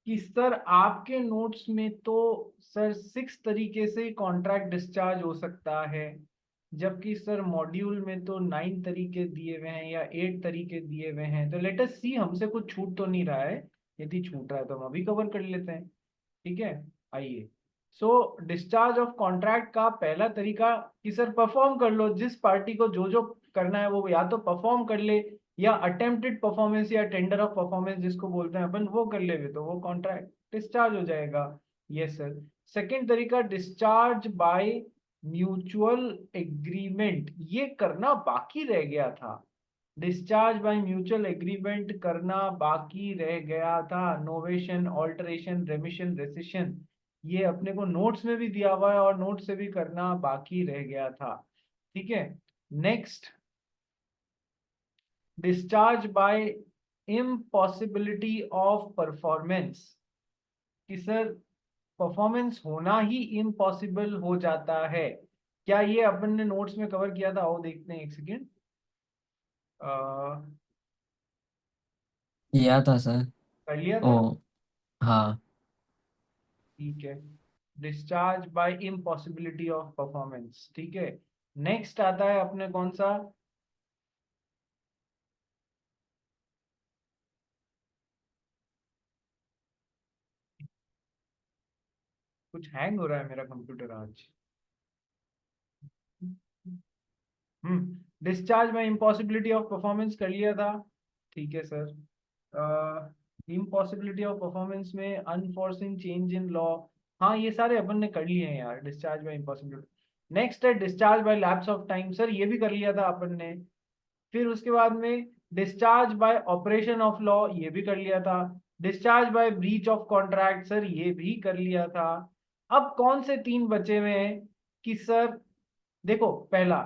कि सर आपके नोट्स में तो सर 6 तरीके से कॉन्ट्रैक्ट डिस्चार्ज हो सकता है, जबकि सर मॉड्यूल में तो 9 तरीके दिए हुए हैं या 8 तरीके दिए हुए हैं। तो लेट अस सी, हमसे कुछ छूट तो नहीं रहा है। यदि छूट रहा है तो हम अभी कवर कर लेते हैं। ठीक है, आइए। सो डिस्चार्ज ऑफ कॉन्ट्रैक्ट का पहला तरीका कि सर परफॉर्म कर लो, जिस पार्टी को जो जो करना है वो या तो परफॉर्म कर ले, या अटेम्प्टेड परफॉर्मेंस या टेंडर ऑफ परफॉर्मेंस जिसको बोलते हैं अपन, वो कर ले तो वो कॉन्ट्रैक्ट डिस्चार्ज हो जाएगा। Yes sir. सेकंड तरीका, डिस्चार्ज बाय म्यूचुअल एग्रीमेंट, ये करना बाकी रह गया था। डिस्चार्ज बाय म्यूचुअल एग्रीमेंट करना बाकी रह गया था। नोवेशन, ऑल्टरेशन, रेमिशन, रेसिशन, ये अपने को नोट्स में भी दिया हुआ है और नोट से भी करना बाकी रह गया था। ठीक है, next, discharge by impossibility of performance, कि सर परफॉर्मेंस होना ही इम्पॉसिबल हो जाता है। क्या ये अपन ने नोट्स में कवर किया था? आओ देखते हैं, एक सेकेंड। किया था सर। कर लिया ओ, था। हाँ। ठीक है, discharge by impossibility of performance. ठीक है, नेक्स्ट आता है अपने कौन सा? कुछ हैंग हो रहा है मेरा कंप्यूटर आज। Discharge by impossibility of performance कर लिया था। ठीक है सर। इम्पॉसिबिलिटी ऑफ परफॉर्मेंस में अनफोर्सिन चेंज इन लॉ, हाँ ये सारे अपन ने कर लिए हैं यार, डिस्चार्ज बाय इम्पॉसिबिलिटी। नेक्स्ट है discharge by lapse of time, sir ये भी कर लिया था अपन ने। फिर उसके बाद में discharge by operation of law, ये भी कर लिया था। Discharge by breach of contract, sir ये भी कर लिया था। अब कौन से तीन बचे हुए हैं? कि सर देखो, पहला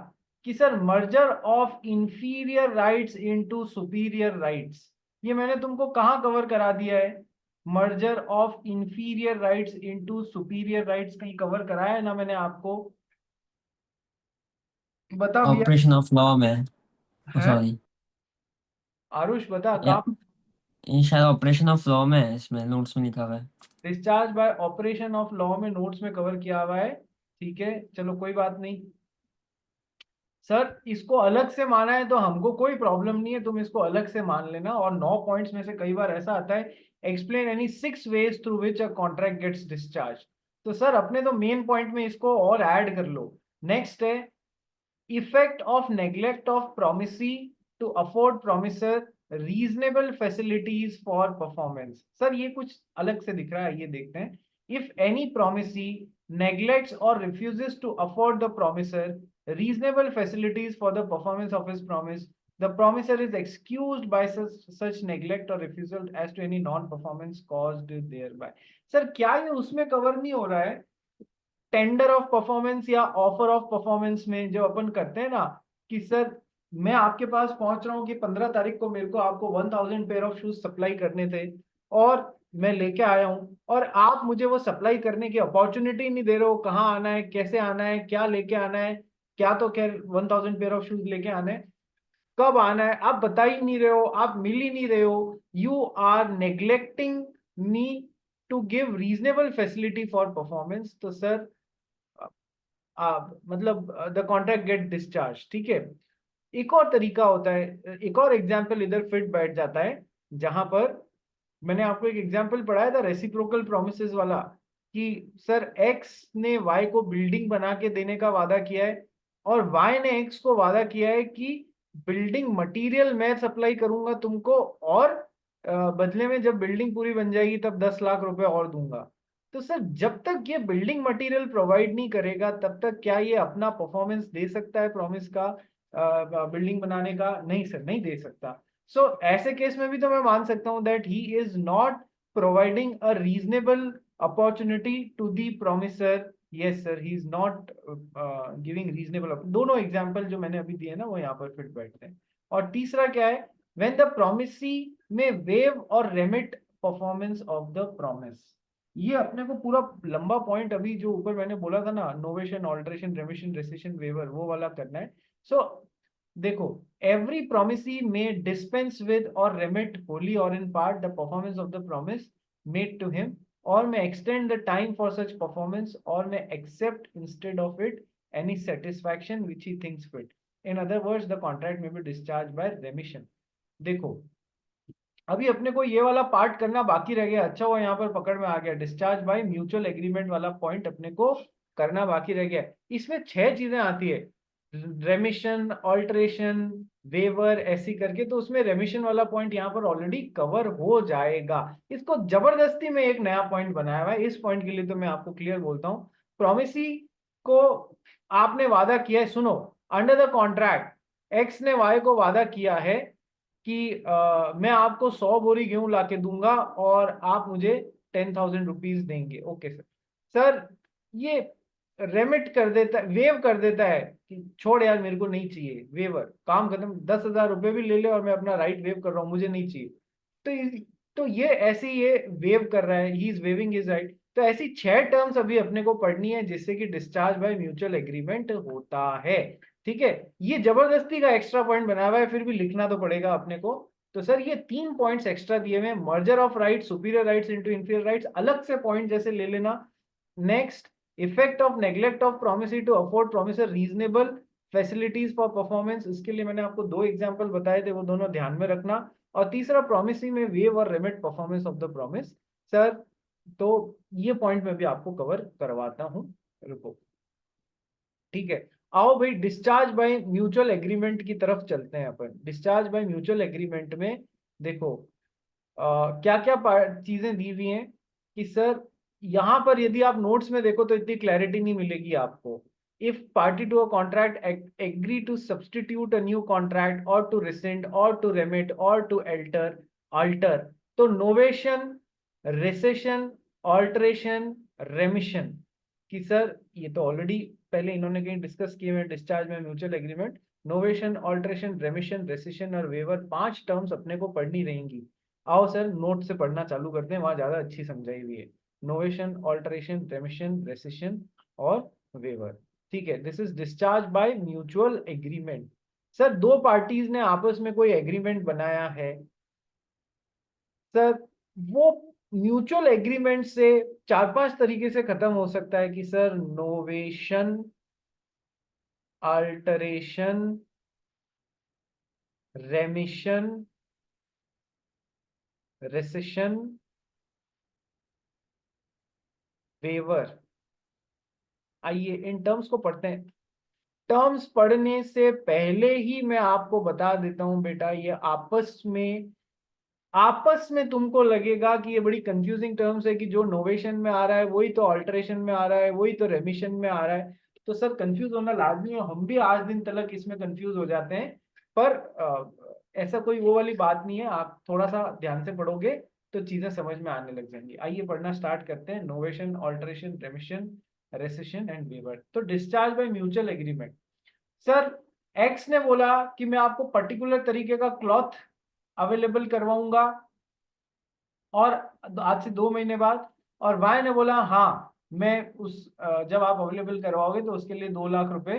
कि sir merger of inferior rights into superior rights, ये मैंने तुमको कहाँ कवर करा दिया है? Merger of inferior rights into superior rights कहीं कवर कराया है ना मैंने आपको? बता भैया। ऑपरेशन ऑफ लॉ में। है, सॉरी। आरुष बता या, कहाँ। ये शायद ऑपरेशन ऑफ लॉ में है, इसमें नोट्स में लिखा हुआ है। Discharge by operation of law में नोट्स में कवर किया हुआ है। ठीक है, चलो कोई बात नहीं। सर इसको अलग से माना है तो हमको कोई प्रॉब्लम नहीं है, तुम इसको अलग से मान लेना। और 9 पॉइंट्स में से कई बार ऐसा आता है, explain any 6 ways through which a contract gets discharge. तो सर अपने तो मेन पॉइंट में इसको और ऐड कर लो। नेक्स्ट है effect of neglect of promisee to afford promiser reasonable facilities for performance। Sir ये कुछ अलग से दिख रहा है, ये देखते हैं। if any promisee neglects or refuses to afford the promiser reasonable facilities for the performance of his promise, the promiser is excused by such neglect or refusal as to any non-performance caused thereby। Sir क्या ये उसमें cover नहीं हो रहा है? Tender of performance या offer of performance में जो अपन करते हैं ना, कि सर मैं आपके पास पहुंच रहा हूँ कि 15 तारीख को मेरे को आपको 1000 पेयर ऑफ शूज सप्लाई करने थे, और मैं लेके आया हूँ, और आप मुझे वो सप्लाई करने की अपॉर्चुनिटी नहीं दे रहे हो। कहाँ आना है, कैसे आना है, क्या लेके आना है? क्या तो खैर 1000 पेयर ऑफ शूज लेके आना है, कब आना है आप बता ही नहीं रहे हो, आप मिल ही नहीं रहे हो। You are neglecting me to give reasonable facility for performance. तो सर मतलब द कॉन्ट्रैक्ट गेट डिस्चार्ज। ठीक है, एक और तरीका होता है, एक और एग्जाम्पल इधर फिट बैठ जाता है, जहां पर मैंने आपको एक एग्जाम्पल पढ़ाया था रेसिप्रोकल प्रोमिसेस वाला, कि सर एक्स ने वाई को बिल्डिंग बना के देने का वादा किया है, और वाई ने एक्स को वादा किया है कि बिल्डिंग मटेरियल मैं सप्लाई करूंगा तुमको, और बदले में जब बिल्डिंग पूरी बन जाएगी तब 10 लाख रुपए और दूंगा। तो सर जब तक ये बिल्डिंग मटेरियल प्रोवाइड नहीं करेगा तब तक क्या ये अपना परफॉर्मेंस दे सकता है प्रॉमिस का? बिल्डिंग बनाने का? नहीं सर, नहीं दे सकता। सो ऐसे केस में भी तो मैं मान सकता हूं that he is not providing a reasonable opportunity to the promisor. Yes sir, he is not giving reasonable. दोनों एग्जांपल जो मैंने अभी दिए ना वो यहाँ पर फिट बैठते हैं। और तीसरा क्या है? व्हेन द प्रोमिसी में वेव और remit performance of the promise. ये अपने को पूरा लंबा पॉइंट अभी जो ऊपर मैंने बोला था ना, novation, alteration, remission, rescission, waiver, वो वाला करना है। सो देखो, every promisee may dispense with or remit wholly or in part the performance of the promise made to him, or may extend the time for such performance, or may accept instead of it any satisfaction which he thinks fit. In other words, the contract may be discharged by remission. देखो, अभी अपने को ये वाला part करना बाकी रह गया। अच्छा वो यहाँ पर पकड़ में आ गया, डिस्चार्ज बाय म्यूचुअल एग्रीमेंट वाला पॉइंट अपने को करना बाकी रह गया। इसमें 6 चीजें आती है, रेमिशन, ऑल्टरेशन, वेवर, ऐसी करके। तो उसमें रेमिशन वाला पॉइंट यहाँ पर ऑलरेडी कवर हो जाएगा। इसको जबरदस्ती में एक नया पॉइंट बनाया हुआ है। इस पॉइंट के लिए तो मैं आपको क्लियर बोलता हूँ, प्रोमिसी को आपने वादा किया है, सुनो, अंडर द कॉन्ट्रैक्ट एक्स ने वाई को वादा किया है कि मैं आपको 100 बोरी गेहूं ला के दूंगा और आप मुझे 10,000 रुपीज देंगे। Okay sir. सर ये रेमिट कर देता है, वेव कर देता है कि छोड़ यार मेरे को नहीं चाहिए, वेवर, काम खत्म, 10,000 रुपये भी ले ले और मैं अपना राइट वेव कर रहा हूँ, मुझे नहीं चाहिए। तो ये ऐसे ये वेव कर रहा है, he is waiving his right. तो ऐसी 6 टर्म्स अभी अपने को पढ़नी है जिससे कि डिस्चार्ज बाय म्यूचुअल एग्रीमेंट होता है। ठीक है, ये जबरदस्ती का एक्स्ट्रा पॉइंट बनाया हुआ है, फिर भी लिखना तो पड़ेगा अपने को। तो सर ये 3 पॉइंट्स एक्स्ट्रा दिए हुए, merger of rights, superior rights into inferior rights, अलग से पॉइंट जैसे ले लेना। Next, effect of neglect of promissory to afford promisor reasonable facilities for performance, इसके लिए मैंने आपको 2 एग्जांपल बताए थे, वो दोनों ध्यान में रखना। और तीसरा, प्रोमिसरी में वेव और remit performance of the promise. Sir तो ये पॉइंट में भी आपको कवर करवाता हूं, रुको। ठीक है, आओ भाई डिस्चार्ज बाय म्यूचुअल एग्रीमेंट की तरफ चलते हैं अपन। डिस्चार्ज बाय म्यूचुअल एग्रीमेंट में देखो क्या क्या चीजें दी हुई हैं कि सर यहां पर यदि आप नोट्स में देखो तो इतनी क्लैरिटी नहीं मिलेगी आपको। If party to a contract agree to substitute a new contract or to rescind or to remit or to alter, तो नोवेशन, रिसेशन, ऑल्टरेशन, रेमिशन कि सर ये तो ऑलरेडी पहले इन्होंने कहीं डिस्कस किए हुए डिस्चार्ज में mutual agreement. Novation, alteration, remission, rescission और वेवर, 5 टर्म्स अपने को पढ़नी रहेंगी। आओ सर नोट से पढ़ना चालू करते हैं, वहां ज्यादा अच्छी समझाई हुई है। नोवेशन, ऑल्टरेशन, रेमिशन, रेसिशन और वेवर। ठीक है, this is discharge by mutual agreement. Sir 2 parties ने आपस में कोई एग्रीमेंट बनाया है, सर वो म्यूचुअल एग्रीमेंट से 4-5 तरीके से खत्म हो सकता है कि sir novation, alteration, remission, rescission, waiver. आइए इन टर्म्स को पढ़ते हैं। टर्म्स पढ़ने से पहले ही मैं आपको बता देता हूं बेटा, ये आपस में तुमको लगेगा कि ये बड़ी कंफ्यूजिंग टर्म्स है कि जो नोवेशन में आ रहा है वही तो अल्टरेशन में आ रहा है, वही तो रेमिशन में आ रहा है। तो सर कंफ्यूज होना लाजमी है, हम भी आज दिन तक इसमें कंफ्यूज हो जाते हैं। पर ऐसा कोई वो वाली बात नहीं है, आप थोड़ा सा ध्यान से पढ़ोगे तो चीजें समझ में आने लग जाएंगी। आइए पढ़ना स्टार्ट करते हैं। Novation, alteration, remission, rescission and waiver. तो discharge by mutual agreement, sir X ने बोला कि मैं आपको पर्टिकुलर तरीके का क्लॉथ अवेलेबल करवाऊंगा और आज से 2 महीने बाद, और वाई ने बोला हाँ मैं जब आप अवेलेबल करवाओगे तो उसके लिए 2 लाख रुपए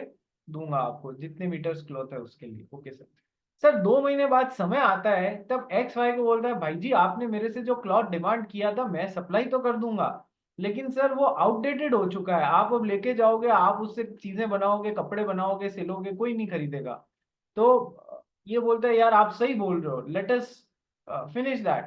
दूंगा आपको, जितने मीटर्स क्लॉथ है उसके लिए। Okay sir. सर 2 महीने बाद समय आता है, तब एक्स वाई को बोलता है भाई जी आपने मेरे से जो क्लॉथ डिमांड किया था मैं सप्लाई तो कर दूंगा, लेकिन सर वो आउटडेटेड हो चुका है, आप अब लेके जाओगे, आप उससे चीजें बनाओगे, कपड़े बनाओगे, सिलोगे, कोई नहीं खरीदेगा। तो ये बोलता है यार आप सही बोल रहे हो, let us finish that.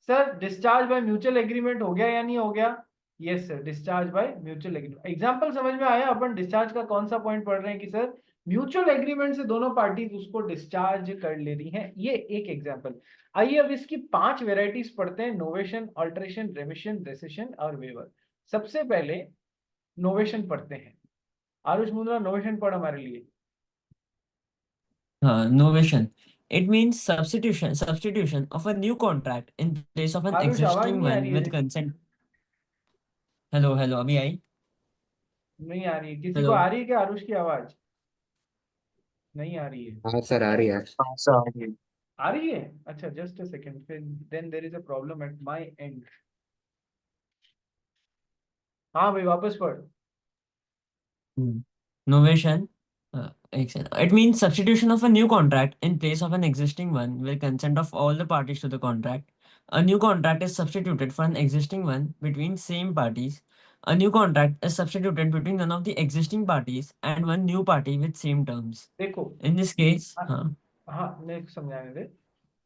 Sir discharge by mutual agreement हो गया या नहीं हो गया? Yes sir, discharge by mutual agreement. Example समझ में आया? अपन डिस्चार्ज का कौन सा पॉइंट पढ़ रहे हैं कि सर म्यूचुअल एग्रीमेंट से दोनों पार्टीज उसको डिस्चार्ज कर ले रही हैं, ये एक एग्जांपल। आइए अब इसकी 5 वेराइटीज पढ़ते हैं, नोवेशन, अल्टरेशन, रेमिशन, रेसिशन और वेवर। सबसे पहले नोवेशन पढ़ते हैं। आरुष मुंद्रा नोवेशन पढ़ हमारे लिए। Novation. It means substitution of a new contract in place of an Aarush आवाज existing नहीं आ one रही with है। consent. Hello, hello, अभी आई? नहीं आ रही है, किसी को Hello. आ रही है क्या आरुष की आवाज? नहीं आ रही है। हाँ सर आ रही है। हाँ सर, आ रही है। आ रही है, अच्छा जस्ट अ सेकंड, फिर then there is a problem at my end. हाँ भाई वापस पढ़। Novation. It means substitution of a new contract in place of an existing one with consent of all the parties to the contract. A new contract is substituted for an existing one between same parties. A new contract is substituted between one of the existing parties and one new party with same terms. देखो, In this case, हाँ हाँ, मैं समझाने दे।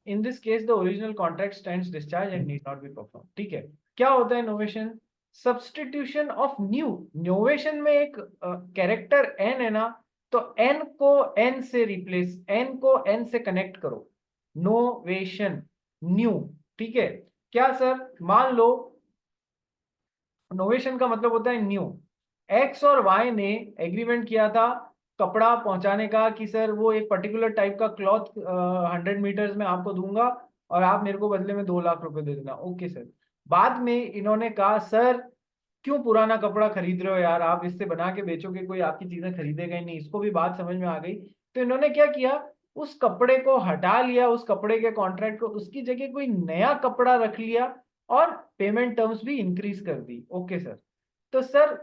In this case the original contract stands discharge and need not be perform. ठीक है, क्या होता है novation? Substitution of new. Novation में एक कैरेक्टर एन है ना, तो एन को एन से रिप्लेस, एन को एन से कनेक्ट करो, नोवेशन न्यू। ठीक है, क्या सर? मान लो नोवेशन का मतलब होता है न्यू। एक्स और वाई ने एग्रीमेंट किया था कपड़ा पहुंचाने का कि सर वो एक पर्टिकुलर टाइप का क्लॉथ 100 मीटर्स में आपको दूंगा और आप मेरे को बदले में 2 लाख रुपए दे देना। Okay sir. बाद में इन्होंने कहा सर क्यों पुराना कपड़ा खरीद रहे हो यार, आप इससे बना के बेचोगे, कोई आपकी चीजें खरीदेगा ही नहीं। इसको भी बात समझ में आ गई, तो इन्होंने क्या किया, उस कपड़े को हटा लिया, उस कपड़े के कॉन्ट्रैक्ट को, उसकी जगह कोई नया कपड़ा रख लिया और पेमेंट टर्म्स भी इंक्रीज कर दी। Okay sir. तो सर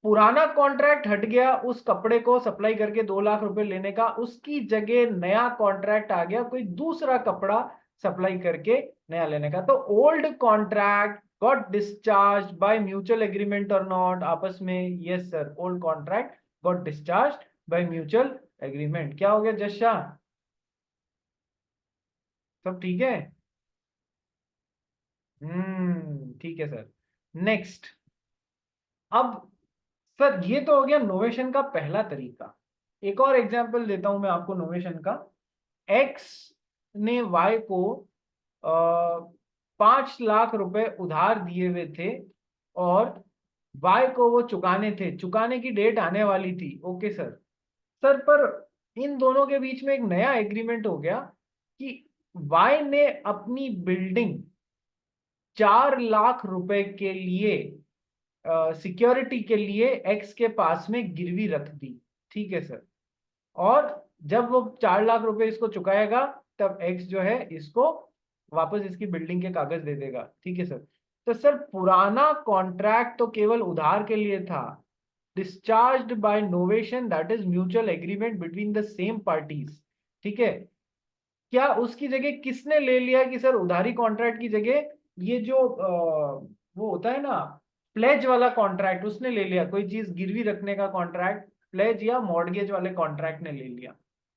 पुराना कॉन्ट्रैक्ट हट गया, उस कपड़े को सप्लाई करके 2 लाख रुपए लेने का, उसकी जगह नया कॉन्ट्रैक्ट आ गया कोई दूसरा कपड़ा सप्लाई करके नया लेने का। तो old contract got discharge by mutual agreement और नॉट? आपस में yes sir, old contract got discharge by mutual agreement. क्या हो गया जश शाह? सब ठीक है? ठीक है सर। नेक्स्ट, अब सर ये तो हो गया नोवेशन का पहला तरीका। एक और एग्जांपल देता हूं मैं आपको नोवेशन का। एक्स ने वाई को 5 लाख रुपए उधार दिए हुए थे और वाई को वो चुकाने थे, चुकाने की डेट आने वाली थी। Okay sir. सर पर इन दोनों के बीच में एक नया एग्रीमेंट हो गया कि वाई ने अपनी बिल्डिंग 4 लाख रुपए के लिए सिक्योरिटी के लिए एक्स के पास में गिरवी रख दी। ठीक है सर। और जब वो 4 लाख रुपए इसको चुकाएगा तब एक्स जो है इसको वापस इसकी बिल्डिंग के कागज दे देगा। ठीक है सर। तो सर पुराना कॉन्ट्रैक्ट तो केवल उधार के लिए था, discharged by novation, that is mutual agreement between the same parties. ठीक है, क्या उसकी जगह किसने ले लिया कि सर उधारी कॉन्ट्रैक्ट की जगह ये जो वो होता है ना प्लेज वाला कॉन्ट्रैक्ट, उसने ले लिया। कोई चीज गिरवी रखने का कॉन्ट्रैक्ट प्लेज या मॉर्गेज वाले कॉन्ट्रैक्ट ने ले लिया।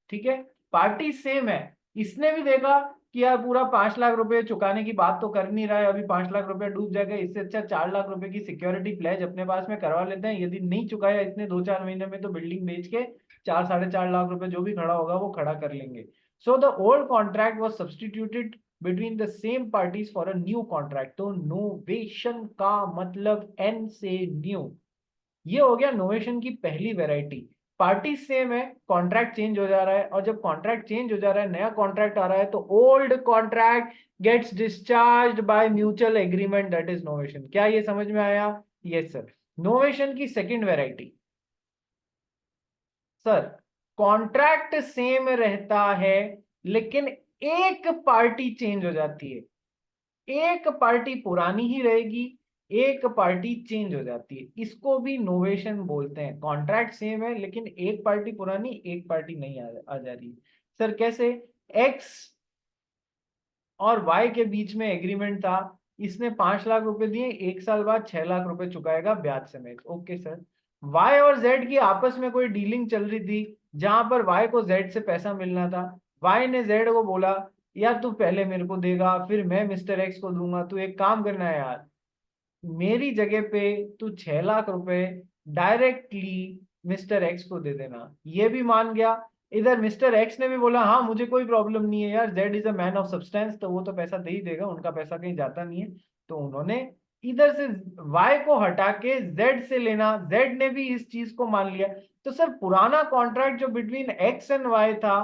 ठीक है, पार्टी सेम है। इसने भी देखा कि यार पूरा 5 लाख रुपए चुकाने की बात तो कर नहीं रहा है, अभी 5 लाख रुपए डूब जाएगा, इससे अच्छा 4 लाख रुपए की सिक्योरिटी प्लेज अपने पास में करवा लेते हैं। यदि नहीं चुकाया इसने 2-4 महीने में तो बिल्डिंग बेच के 4-4.5 लाख रुपए जो भी खड़ा होगा वो खड़ा कर लेंगे। So the old contract was substituted between the same parties for a new contract. तो नोवेशन का मतलब n से न्यू। ये हो गया नोवेशन की पहली वैरायटी। पार्टी सेम है, कॉन्ट्रैक्ट चेंज हो जा रहा है, और जब कॉन्ट्रैक्ट चेंज हो जा रहा है नया कॉन्ट्रैक्ट आ रहा है तो old contract gets discharged by mutual agreement, that is novation. क्या ये समझ में आया? Yes sir. नोवेशन की second variety, sir contract same रहता है लेकिन एक पार्टी चेंज हो जाती है। एक पार्टी पुरानी ही रहेगी, एक पार्टी चेंज हो जाती है, इसको भी नोवेशन बोलते हैं। कॉन्ट्रैक्ट सेम है लेकिन एक पार्टी पुरानी, एक पार्टी नहीं आ जा रही। सर कैसे? एक्स और वाई के बीच में एग्रीमेंट था, इसने 5 लाख रुपए दिए, 1 साल बाद 6 लाख रुपए चुकाएगा ब्याज समेत। Okay sir. वाई और जेड की आपस में कोई डीलिंग चल रही थी जहां पर वाई को जेड से पैसा मिलना था। वाई ने जेड को बोला यार तू पहले मेरे को देगा फिर मैं मिस्टर एक्स को दूंगा, तू एक काम करना है यार, मेरी जगह पे तू 6 लाख रुपए डायरेक्टली मिस्टर एक्स को दे देना। ये भी मान गया। इधर मिस्टर एक्स ने भी बोला हाँ मुझे कोई प्रॉब्लम नहीं है यार, Z is a man of substance, तो वो तो पैसा दे ही देगा, उनका पैसा कहीं जाता नहीं है। तो उन्होंने इधर से वाई को हटा के जेड से लेना, जेड ने भी इस चीज को मान लिया। तो सर पुराना कॉन्ट्रैक्ट जो बिटवीन एक्स एंड वाई था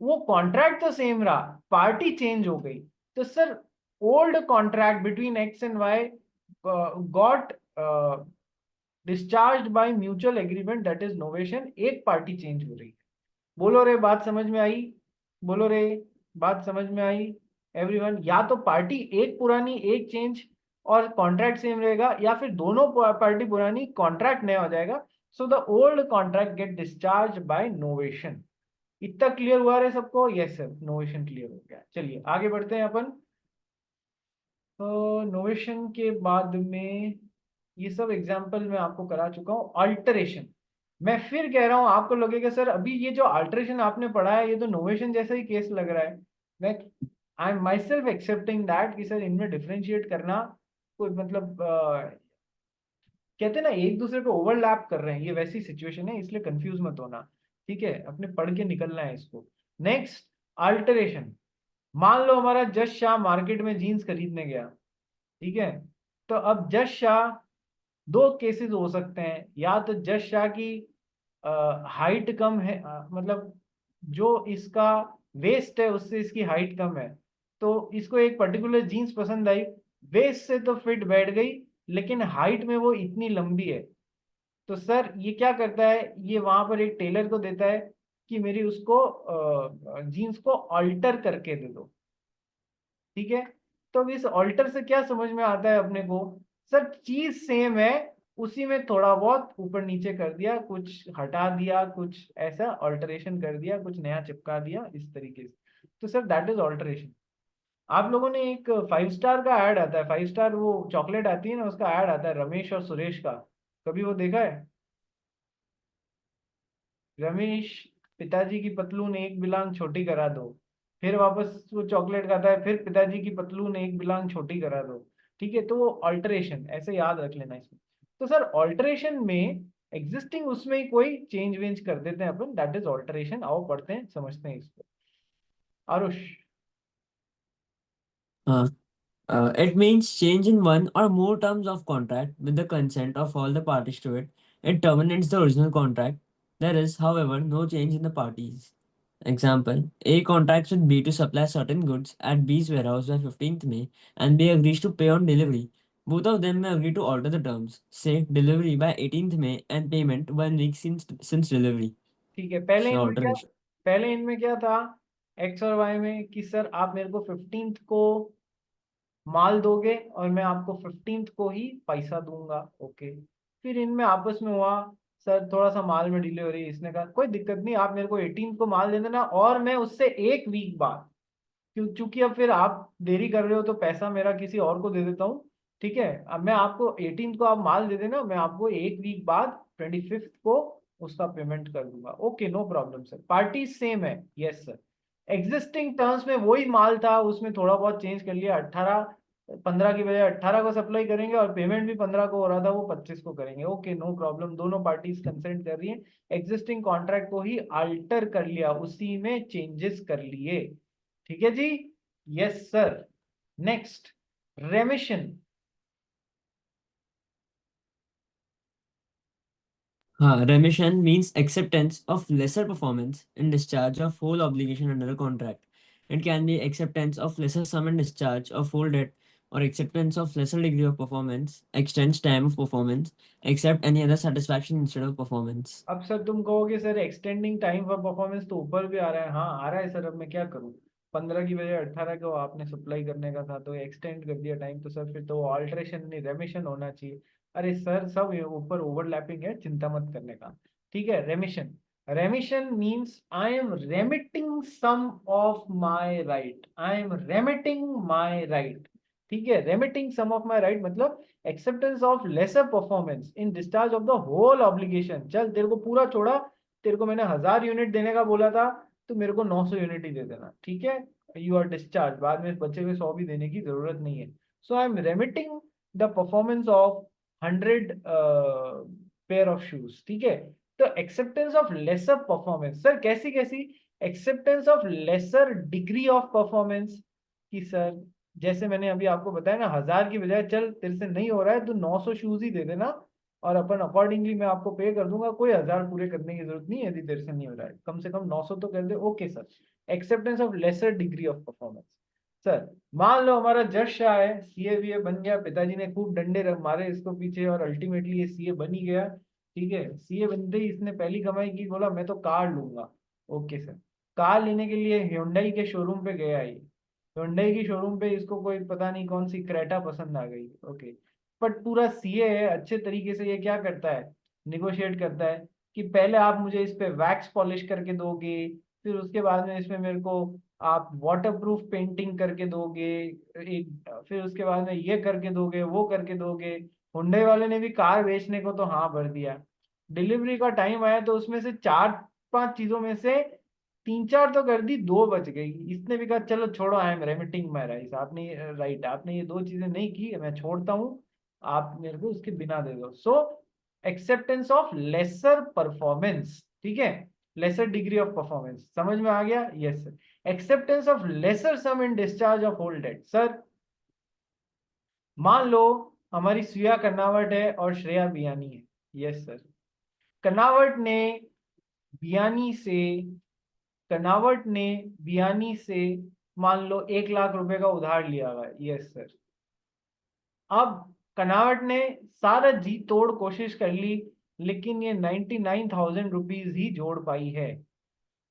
वो कॉन्ट्रैक्ट तो सेम रहा, पार्टी चेंज हो गई। तो sir old contract between X and Y got discharged by mutual agreement, that is novation। एक पार्टी चेंज हो रही है। बोलो रे बात समझ में आई? बोलो रे बात समझ में आई एवरीवन? या तो पार्टी एक पुरानी एक चेंज और कॉन्ट्रैक्ट सेम रहेगा, या फिर दोनों पार्टी पुरानी कॉन्ट्रैक्ट नया हो जाएगा। So the old contract get discharge by novation. इतना क्लियर हुआ रे सबको? यस सर, नोवेशन क्लियर हो गया। चलिए आगे बढ़ते हैं अपन। तो नोवेशन के बाद में ये सब एग्जाम्पल मैं आपको करा चुका हूँ। अल्टरेशन, मैं फिर कह रहा हूँ, आपको लगेगा सर अभी ये जो अल्टरेशन आपने पढ़ा है ये तो नोवेशन जैसा ही केस लग रहा है। मैं I am my self accepting that कि सर इनमें डिफरेंशिएट करना कोई मतलब कहते हैं ना एक दूसरे पे ओवरलैप कर रहे हैं, ये वैसी सिचुएशन है, इसलिए कंफ्यूज मत होना। ठीक है, अपने पढ़ के निकलना है इसको। Next, alteration. मान लो हमारा जश शाह मार्केट में जीन्स खरीदने गया। ठीक है, तो अब जश शाह, दो केसेस हो सकते हैं, या तो जश शाह की हाइट कम है, मतलब जो इसका वेस्ट है उससे इसकी हाइट कम है, तो इसको एक पर्टिकुलर जीन्स पसंद आई, वेस्ट से तो फिट बैठ गई लेकिन हाइट में वो इतनी लंबी है, तो सर ये क्या करता है, ये वहां पर एक टेलर को देता है कि मेरी उसको जीन्स को अल्टर करके दे दो। ठीक है, तो अब इस ऑल्टर से क्या समझ में आता है अपने को, सर चीज सेम है, उसी में थोड़ा बहुत ऊपर नीचे कर दिया, कुछ हटा दिया, कुछ ऐसा ऑल्टरेशन कर दिया, कुछ नया चिपका दिया, इस तरीके से, तो सर दैट इज ऑल्टरेशन। आप लोगों ने एक 5 स्टार का ऐड आता है, 5 स्टार वो चॉकलेट आती है ना, उसका ऐड आता है रमेश और सुरेश का, कभी वो देखा है? रमेश, पिताजी की पतलून एक बिलांग छोटी करा दो, फिर वापस वो चॉकलेट खाता है, फिर पिताजी की पतलून एक बिलांग छोटी करा दो। ठीक है, तो वो ऑल्टरेशन, ऐसे याद रख लेना इसमें। तो सर ऑल्टरेशन में एग्जिस्टिंग उसमें ही कोई चेंज वेंज कर देते हैं अपन, दैट इज ऑल्टरेशन। आओ पढ़ते हैं, समझते हैं इसको। Aarush. Uh, it means change in one or more terms of contract with the consent of all the parties to it. It terminates the original contract. There is, however, no change in the parties. Example: A contracts with B to supply certain goods at B's warehouse by 15th May, and B agrees to pay on delivery. Both of them may agree to alter the terms, say delivery by 18th May and payment 1 week since delivery. ठीक है, पहले So इनमें क्या, alteration. पहले इनमें क्या था, x और वाई में, कि सर आप मेरे को 15th को माल दोगे और मैं आपको 15th को ही पैसा दूंगा। ओके, फिर इनमें आपस में हुआ, सर थोड़ा सा माल में डिले हो रही है, इसने कहा कोई दिक्कत नहीं, आप मेरे को 18th को माल दे देना और मैं उससे एक वीक बाद, क्योंकि अब फिर आप देरी कर रहे हो तो पैसा मेरा किसी और को दे देता हूँ। ठीक है, अब मैं आपको 18th को आप माल दे देना, मैं आपको एक वीक बाद 25th को उसका पेमेंट कर दूंगा। Okay, no problem sir, party same है, यस सर। एग्जिस्टिंग टर्म्स में वही माल था, उसमें थोड़ा बहुत चेंज कर लिया, 15 की बजाय 18 को सप्लाई करेंगे और पेमेंट भी 15 को हो रहा था वो 25 को करेंगे। ओके, नो प्रॉब्लम, दोनों पार्टीज कंसेंट कर रही हैं, एग्जिस्टिंग कॉन्ट्रैक्ट को ही अल्टर कर लिया, उसी में चेंजेस कर लिए। ठीक है जी, yes sir. Next, remission. Remission means acceptance of lesser performance in discharge of whole obligation under a contract. It can be acceptance of lesser sum in discharge of whole debt or acceptance of lesser degree of performance, extends time of performance, accept any other satisfaction instead of performance. अब sir तुम कहोगे sir extending time for performance तो ऊपर भी आ रहा है, हाँ आ रहा है सर, अब मैं क्या करूँ, 15 की बजाय 18 को आपने सप्लाई करने का था तो एक्सटेंड कर दिया टाइम, तो सर फिर तो ऑल्ट्रेशन नहीं रेमिशन होना चाहिए। अरे सर सब ये ऊपर ओवरलैपिंग है, चिंता मत करने का। ठीक है, remission, remission means I am remitting some of my right, I am remitting my right. ठीक है, remitting some of my right मतलब acceptance of lesser performance in discharge of the whole obligation. चल तेरे को पूरा छोड़ा, तेरे को मैंने 1000 यूनिट देने का बोला था, तो मेरे को 900 यूनिट ही दे देना। ठीक है, यू आर डिस्चार्ज, बाद में बचे हुए 100 भी देने की जरूरत नहीं है। So I am remitting the performance of 100 pair of shoes. ठीक है, तो acceptance of lesser performance, sir कैसी कैसी, acceptance of lesser degree of performance, कि सर जैसे मैंने अभी आपको बताया ना, 1000 की बजाय चल तेरे से नहीं हो रहा है तो 900 शूज ही दे देना और अपन अकॉर्डिंगली मैं आपको पे कर दूंगा, कोई 1000 पूरे करने की जरूरत नहीं है, यदि तेरे से नहीं हो रहा है कम से कम 900 तो कर दे। Okay sir, acceptance of lesser degree of performance. Sir मान लो हमारा जश शाह है, सीए वीए बन गया, पिताजी ने खूब डंडे मारे इसको पीछे और अल्टीमेटली ये सीए बन ही गया। ठीक है, सीए बनते ही इसने पहली कमाई की, बोला मैं तो कार लूंगा। ओके सर, कार लेने के लिए hyundai के शोरूम पे गया ये, hyundai की शोरूम पे इसको कोई पता नहीं कौन सी क्रेटा पसंद आ गई। ओके, बट पूरा सीए है, अच्छे तरीके से ये क्या करता है, निगोशिएट करता है कि पहले आप मुझे इस पे वैक्स पॉलिश करके दोगे, फिर उसके बाद में इसमें मेरे को आप वाटरप्रूफ पेंटिंग करके दोगे, एक फिर उसके बाद में ये करके दोगे, वो करके दोगे। हुंडई वाले ने भी कार बेचने को तो हाँ भर दिया। डिलीवरी का टाइम आया तो उसमें से 4-5 चीजों में से 3-4 तो कर दी, 2 बच गई। इसने भी कहा चलो छोड़ो, आई एम रेमिटिंग माई राइट, आपने ये 2 चीजें नहीं की, मैं छोड़ता हूँ, आप मेरे को उसके बिना दे दो। सो एक्सेप्टेंस ऑफ लेसर परफॉर्मेंस, ठीक है, लेसर डिग्री ऑफ परफॉर्मेंस, समझ में आ गया? Yes sir. Acceptance of lesser sum in discharge of whole debt. Sir मान लो हमारी श्रेया कर्नावट है और श्रेया बियानी है। Yes sir. कर्नावट ने बियानी से कर्नावट ने बियानी से मान लो 1 लाख रुपए का उधार लिया हुआ है। Yes sir. अब कर्नावट ने सारा जी तोड़ कोशिश कर ली, लेकिन ये 99,000 रुपीज ही जोड़ पाई है।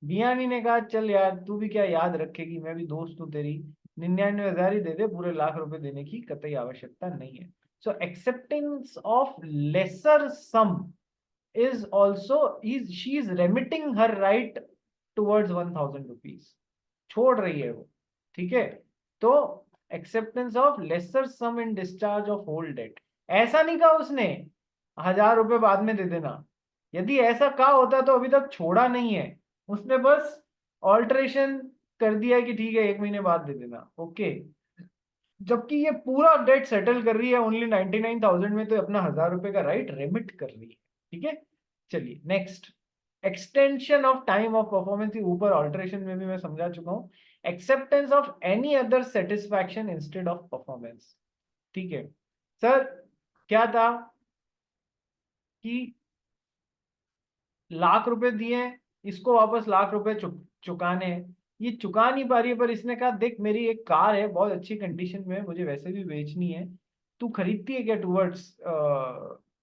बियानी ने कहा चल यार, तू भी क्या याद रखेगी, मैं भी दोस्त हूँ तेरी, 99,000 ही दे दे, पूरे लाख रुपए देने की कतई आवश्यकता नहीं है। So acceptance of lesser sum is also she is remitting her right towards 1,000 rupees, छोड़ रही है वो, ठीक है। तो acceptance of lesser sum in discharge of whole debt, ऐसा नहीं कहा उसने 1,000 रुपए बाद में दे देना। यदि ऐसा कहा होता तो अभी तक छोड़ा नहीं है, उसने बस ऑल्टरेशन कर दिया कि ठीक है 1 महीने बाद दे देना, ओके। जबकि ये पूरा डेट सेटल कर रही है ओनली 99,000 में, तो अपना 1,000 रुपए का राइट रेमिट कर रही है, ठीक है। चलिए next, extension of time of performance, ऊपर ऑल्टरेशन में भी मैं समझा चुका हूं। Acceptance of any other satisfaction instead of performance, ठीक है। सर क्या था कि लाख रुपए दिए, इसको वापस लाख रुपए चुकाने हैं, ये चुका नहीं पा रही है, पर इसने कहा देख मेरी एक कार है बहुत अच्छी कंडीशन में, मुझे वैसे भी बेचनी है, तू खरीदती है क्या टूवर्ड्स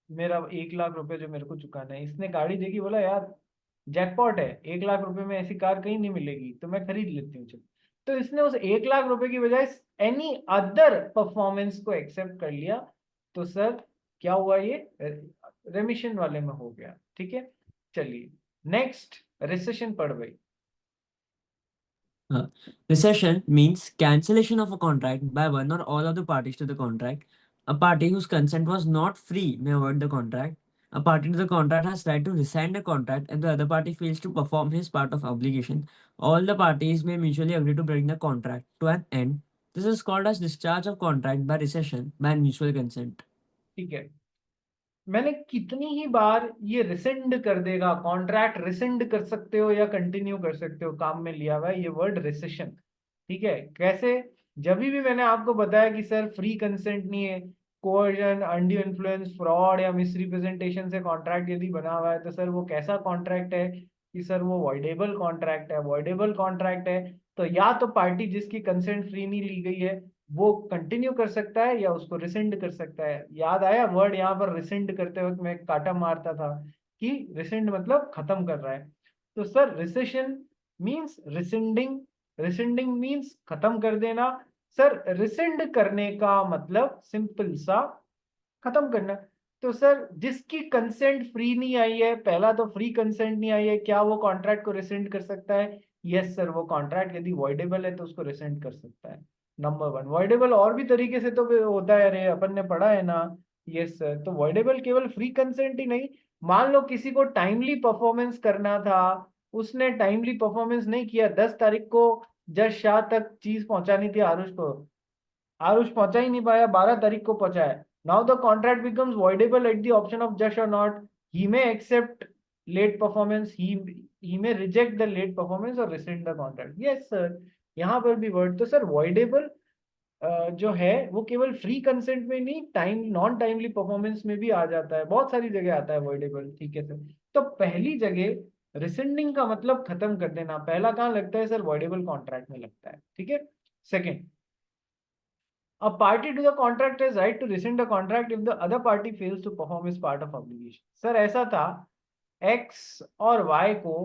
मेरा 1 लाख रुपए जो मेरे को चुकाना है। इसने गाड़ी देखी, बोला यार जैकपॉट है, 1 लाख रुपए में ऐसी कार कहीं नहीं मिलेगी, तो मैं खरीद लेती हूँ चल। तो इसने उस 1 लाख रुपए की बजाय एनी अदर परफॉर्मेंस को एक्सेप्ट कर लिया। तो सर क्या हुआ, ये रेमिशन वाले में हो गया, ठीक है। चलिए नेक्स्ट, रिसेशन पढ़ भाई। Recession means cancellation of a contract by one or all of the parties to the contract. A party whose consent was not free may avoid the contract. A party to the contract has right to rescind the contract if the other party fails to perform his part of obligation. All the parties may mutually agree to bring the contract to an end. This is called as discharge of contract by rescission by mutual consent. ठीक है, मैंने कितनी ही बार ये resend कर देगा, contract resend कर सकते हो या कंटिन्यू कर सकते हो, काम में लिया हुआ है ये वर्ड रिसेशन, ठीक है। कैसे? जब भी मैंने आपको बताया कि सर फ्री कंसेंट नहीं है, कोअर्जन, अनड्यू इन्फ्लुएंस, फ्रॉड या मिसरिप्रेजेंटेशन से कॉन्ट्रैक्ट यदि बना हुआ है, तो सर वो कैसा कॉन्ट्रैक्ट है कि सर वो वॉइडेबल कॉन्ट्रैक्ट है। वॉइडेबल कॉन्ट्रैक्ट है तो या तो पार्टी जिसकी कंसेंट फ्री नहीं ली गई है वो कंटिन्यू कर सकता है या उसको रिसेंड कर सकता है। याद आया वर्ड, यहाँ पर रिसेंड करते वक्त मैं काटा मारता था कि रिसेंड मतलब खत्म कर रहा है। तो सर रिसेशन मींस रिसेंडिंग, रिसेंडिंग मींस खत्म कर देना। सर रिसेंड करने का मतलब सिंपल सा खत्म करना। तो सर जिसकी कंसेंट फ्री नहीं आई है, पहला तो फ्री कंसेंट नहीं आई है, क्या वो कॉन्ट्रैक्ट को रिसेंड कर सकता है? यस सर, वो कॉन्ट्रैक्ट यदि वॉइडेबल है तो उसको रिसेंड कर सकता है। नंबर वन, वॉइडेबल और भी तरीके से तो होता है, अरे अपन ने पढ़ा है ना। यस सर, तो वॉइडेबल केवल फ्री कंसेंट ही नहीं, मान लो किसी को टाइमली परफॉर्मेंस करना था, उसने टाइमली परफॉर्मेंस नहीं किया, 10 तारीख को जज शाह तक चीज पहुंचानी थी आरुष को, आरुष पहुंचा ही नहीं पाया, 12 तारीख को पहुंचाया। Now the contract becomes voidable at the option of जज और not. He may accept late performance, he may reject the late performance और rescind the contract. Yes sir, यहाँ पर भी वर्ड, तो सर voidable जो है वो केवल फ्री कंसेंट में नहीं, टाइम नॉन टाइमली परफॉर्मेंस में भी आ जाता है, बहुत सारी जगह आता है voidable, ठीक है सर। तो पहली जगह रिसेंडिंग का मतलब खत्म कर देना, पहला कहाँ लगता है सर? voidable कॉन्ट्रैक्ट में लगता है, ठीक है। Second, a party to the contract has right to rescind the contract if the other party fails to perform his part of obligation। Sir ऐसा था, x और y को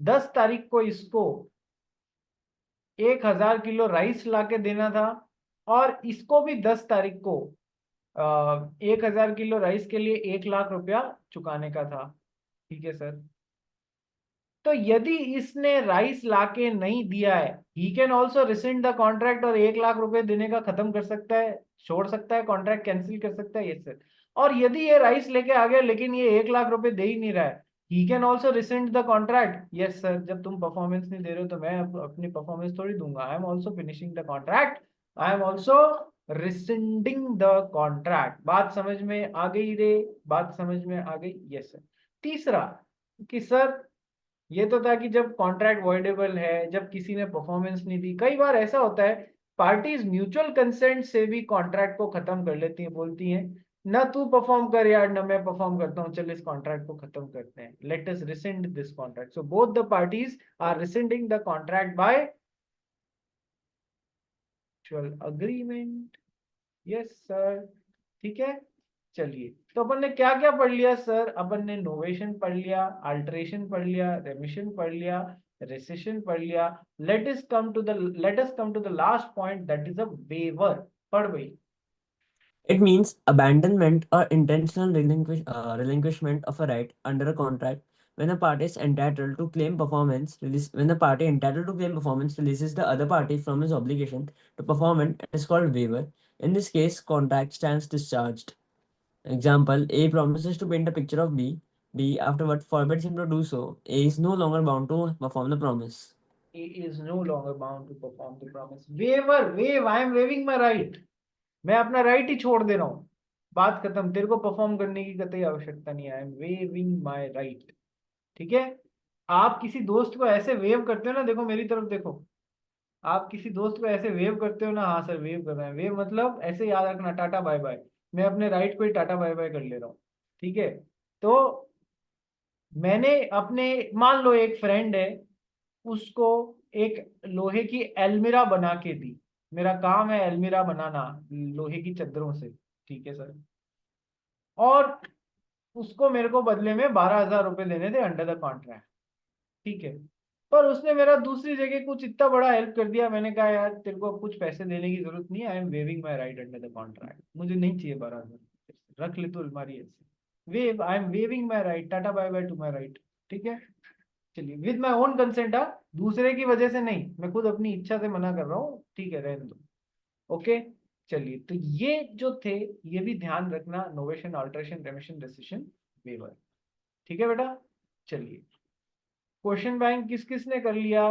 10 तारीख को इसको 1,000 किलो राइस लाके देना था, और इसको भी 10 तारीख को 1,000 किलो राइस के लिए 1 लाख रुपया चुकाने का था, ठीक है सर। तो यदि इसने राइस लाके नहीं दिया है, he can also resend the contract, और 1 लाख रुपए देने का खत्म कर सकता है, छोड़ सकता है, कॉन्ट्रैक्ट कैंसिल कर सकता है, ये सर। और यदि ये राइस लेके आ गया लेकिन ये 1 लाख रुपए दे ही नहीं रहा है, he can also resend the contract. Yes sir, जब तुम परफॉर्मेंस नहीं दे रहे हो तो मैं अपनी परफॉर्मेंस थोड़ी दूंगा। I am also finishing the contract, I am also rescinding the contract. बात समझ में आ गई रे? बात समझ में आ गई? Yes sir. तीसरा कि सर ये तो था कि जब कॉन्ट्रैक्ट वॉइडेबल है, जब किसी ने परफॉर्मेंस नहीं दी। कई बार ऐसा होता है पार्टीज म्यूचुअल कंसेंट से भी कॉन्ट्रैक्ट को खत्म कर लेती हैं, बोलती हैं ना तू परफॉर्म कर यार ना मैं परफॉर्म करता हूँ, चल इस कॉन्ट्रैक्ट को खत्म करते हैं, let us rescind this contract. So both the parties are rescinding the contract by mutual agreement. Yes sir, ठीक है। चलिए, तो अपन ने क्या क्या पढ़ लिया सर? अपन ने नोवेशन पढ़ लिया, अल्टरेशन पढ़ लिया, रेमिशन पढ़ लिया, रेसिशन पढ़ लिया। Let us come to the last point, that is a waiver. पढ़ भाई। It means abandonment or intentional relinquishment of a right under a contract when a party is entitled to claim performance release when the party entitled to claim performance releases the other party from his obligation to perform it is called waiver. In this case, contract stands discharged. Example: A promises to paint a picture of B. B afterward forbids him to do so. A is no longer bound to perform the promise. He is no longer bound to perform the promise. Waiver, waive, I am waiving my right. मैं अपना right ही छोड़ दे रहा हूँ, बात खत्म। तेरे को perform करने की कतई आवश्यकता नहीं है। I am waiving my right. ठीक है। आप किसी दोस्त को ऐसे वेव करते हो ना, देखो मेरी तरफ देखो, आप किसी दोस्त को ऐसे वेव करते हो ना, हाँ सर वेव कर रहे हैं, वेव मतलब ऐसे याद रखना, टाटा बाय बाय। मैं अपने राइट को ही टाटा बाय बाय कर ले रहा हूँ। ठीक है। तो मैंने अपने, मान लो एक फ्रेंड है, उसको एक लोहे की अलमीरा बना के दी। मेरा काम है अलमीरा बनाना लोहे की चादरों से। ठीक है सर। और उसको मेरे को बदले में 12,000 रुपए देने थे अंडर द कॉन्ट्रैक्ट। ठीक है। पर उसने मेरा दूसरी जगह कुछ इतना बड़ा हेल्प कर दिया, मैंने कहा यार तेरे को अब कुछ पैसे देने की जरूरत नहीं है, I am waiving my right under the contract, मुझे नहीं चाहिए 12,000, रख ले तो अलमारी ऐसे। Waive, I am waiving my right, tata bye bye to my right. ठीक है। चलिए, विद माई ओन कंसेंट, दूसरे की वजह से नहीं, मैं खुद अपनी इच्छा से मना कर रहा हूँ। ठीक है, रहने दो। ओके। चलिए, तो ये जो थे, ये भी ध्यान रखना, novation, alteration, remission, rescission, waiver. ठीक है बेटा। चलिए, क्वेश्चन बैंक किस किस ने कर लिया?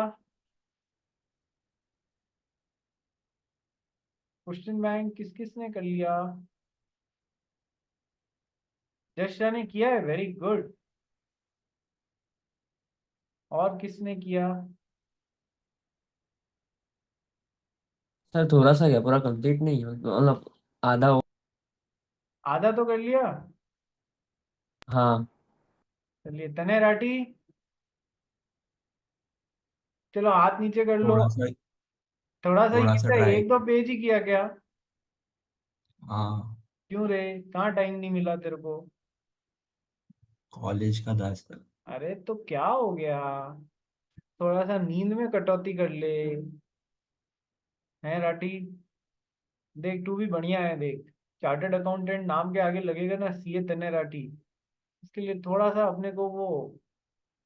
क्वेश्चन बैंक किस किस ने कर लिया? जशा ने किया है, वेरी गुड। और किसने किया? सर थोड़ा सा क्या, पूरा कंप्लीट नहीं हो मतलब आधा हो। आधा तो कर लिया। हाँ। चलिए, तने राठी, चलो हाथ नीचे कर लो। थोड़ा सा। थोड़ा सा ही थोड़ा सा किया, ट्राई। एक दो पेज ही किया क्या? हाँ। क्यों रे, कहाँ टाइम नहीं मिला तेरे को? कॉलेज का 10। अरे तो क्या हो गया, थोड़ा सा नींद में कटौती कर ले। है राठी? देख तू भी बढ़िया है, देख चार्टर्ड अकाउंटेंट नाम के आगे लगेगा ना, सीए तने राठी। इसके लिए थोड़ा सा अपने को वो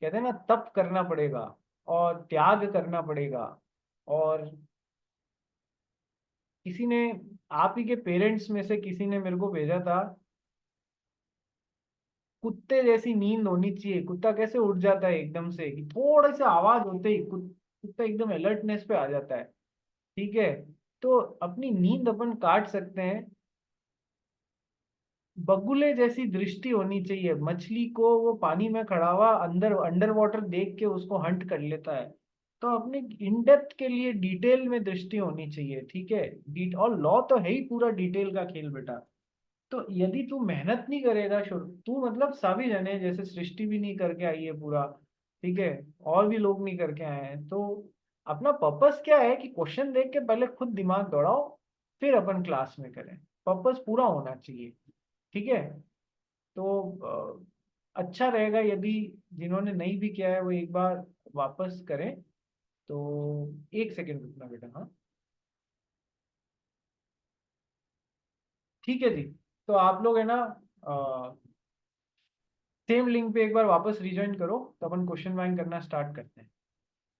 कहते हैं ना, तप करना पड़ेगा और त्याग करना पड़ेगा। और किसी ने, आप ही के पेरेंट्स में से किसी ने मेरे को भेजा था, कुत्ते जैसी नींद होनी चाहिए। कुत्ता कैसे उठ जाता है एकदम से, कि थोड़ा सा आवाज होते ही कुत्ता एकदम अलर्टनेस पे आ जाता है। ठीक है। तो अपनी नींद अपन काट सकते हैं। बगुले जैसी दृष्टि होनी चाहिए। मछली को वो पानी में खड़ा हुआ अंदर अंडर वाटर देख के उसको हंट कर लेता है। तो अपने इन डेप्थ के लिए डिटेल में दृष्टि होनी चाहिए। ठीक है। और लॉ तो है ही पूरा डिटेल का खेल बेटा। तो यदि तू मेहनत नहीं करेगा शुरू, तू मतलब सभी जने जैसे सृष्टि भी नहीं करके आई है पूरा, ठीक है, और भी लोग नहीं करके आए हैं, तो अपना पर्पस क्या है कि क्वेश्चन देख के पहले खुद दिमाग दौड़ाओ, फिर अपन क्लास में करें। पर्पस पूरा होना चाहिए। ठीक है। तो अच्छा रहेगा यदि जिन्होंने नहीं भी किया है वो एक बार वापस करें। तो एक सेकंड रुकना बेटा। हाँ, ठीक है जी। तो आप लोग है ना, सेम लिंक पे एक बार वापस रिज्वाइन करो तो अपन क्वेश्चन बैंक करना स्टार्ट करते हैं।